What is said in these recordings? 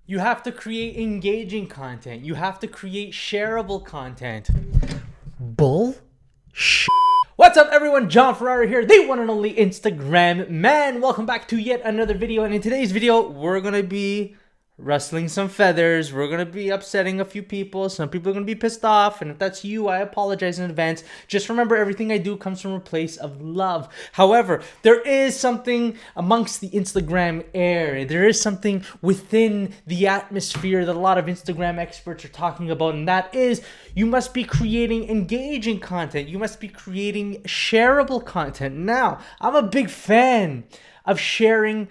You have to create engaging content. You have to create shareable content. Bull. What's up, everyone? John Ferrara here, the one and only Instagram man. Welcome back to yet another video. And in today's video, we're gonna be rustling some feathers. We're gonna be upsetting a few people. Some people are gonna be pissed off, and if that's you, I apologize in advance. Just remember, everything I do comes from a place of love. However, there is something amongst the Instagram air. There is something within the atmosphere that a lot of Instagram experts are talking about, and that is you must be creating engaging content. You must be creating shareable content. Now, I'm a big fan of creating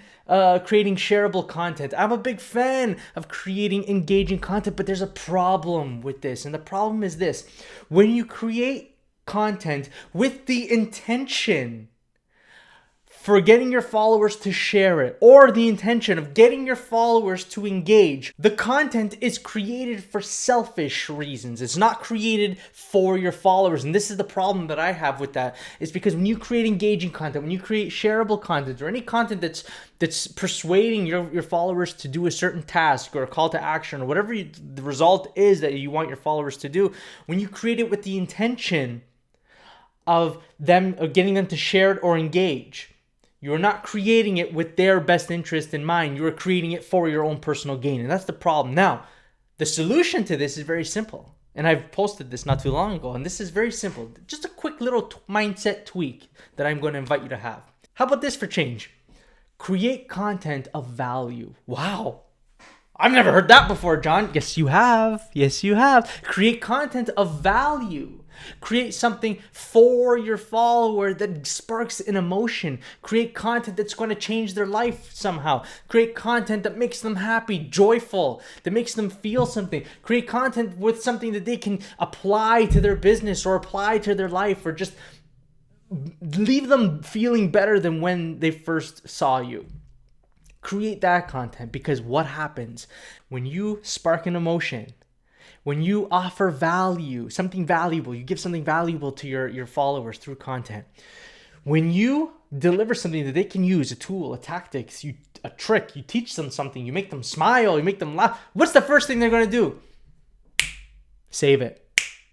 shareable content. I'm a big fan of creating engaging content, but there's a problem with this. And the problem is this: when you create content with the intention for getting your followers to share it, or the intention of getting your followers to engage, the content is created for selfish reasons. It's not created for your followers. And this is the problem that I have with that. It's because when you create engaging content, when you create shareable content, or any content that's persuading your followers to do a certain task or a call to action, or whatever the result is that you want your followers to do, when you create it with the intention of getting them to share it or engage, you're not creating it with their best interest in mind. You're creating it for your own personal gain. And that's the problem. Now, the solution to this is very simple. And I've posted this not too long ago. And this is very simple. Just a quick little mindset tweak that I'm going to invite you to have. How about this for change? Create content of value. Wow. I've never heard that before, John. Yes, you have. Yes, you have. Create content of value. Create something for your follower that sparks an emotion. Create content that's going to change their life somehow. Create content that makes them happy, joyful, that makes them feel something. Create content with something that they can apply to their business or apply to their life, or just leave them feeling better than when they first saw you. Create that content, because what happens when you spark an emotion, when you offer value, something valuable, you give something valuable to your followers through content. When you deliver something that they can use, a tool, a tactics, a trick, you teach them something, you make them smile, you make them laugh, what's the first thing they're going to do? Save it,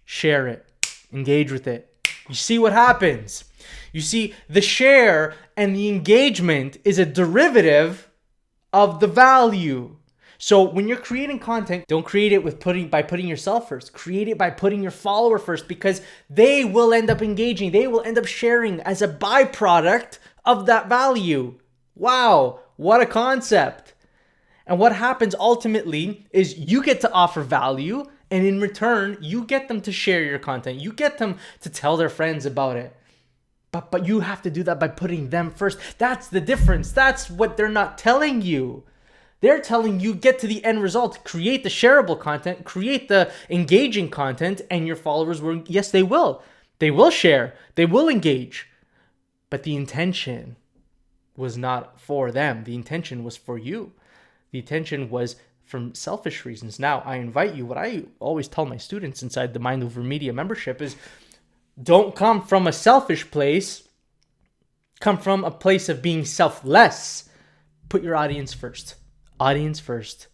share it, engage with it. You see what happens? You see, the share and the engagement is a derivative of the value. So when you're creating content, don't create it by putting yourself first. Create it by putting your follower first, because they will end up engaging. They will end up sharing as a byproduct of that value. Wow, what a concept. And what happens ultimately is you get to offer value, and in return, you get them to share your content. You get them to tell their friends about it. But you have to do that by putting them first. That's the difference. That's what they're not telling you. They're telling you get to the end result, create the shareable content, create the engaging content, and your followers will, yes, they will. They will share. They will engage. But the intention was not for them. The intention was for you. The intention was from selfish reasons. Now, I invite you, what I always tell my students inside the Mind Over Media membership is, don't come from a selfish place. Come from a place of being selfless. Put your audience first. Audience first.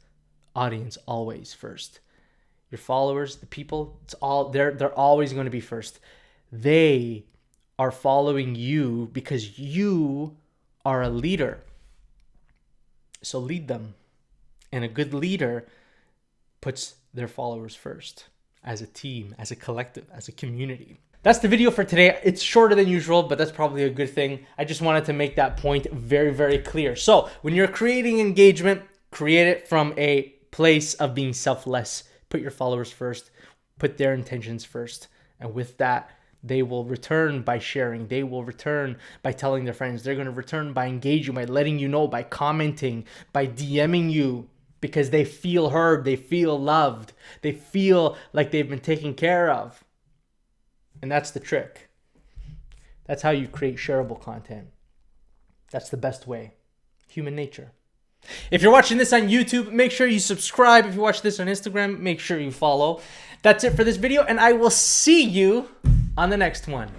Audience always first. Your followers, the people, they're always going to be first. They are following you because you are a leader. So lead them. And a good leader puts their followers first, as a team, as a collective, as a community. That's the video for today. It's shorter than usual, but that's probably a good thing. I just wanted to make that point very, very clear. So when you're creating engagement, create it from a place of being selfless. Put your followers first. Put their intentions first. And with that, they will return by sharing. They will return by telling their friends. They're going to return by engaging, by letting you know, by commenting, by DMing you, because they feel heard. They feel loved. They feel like they've been taken care of. And that's the trick. That's how you create shareable content. That's the best way. Human nature. If you're watching this on YouTube, make sure you subscribe. If you watch this on Instagram, make sure you follow. That's it for this video, and I will see you on the next one.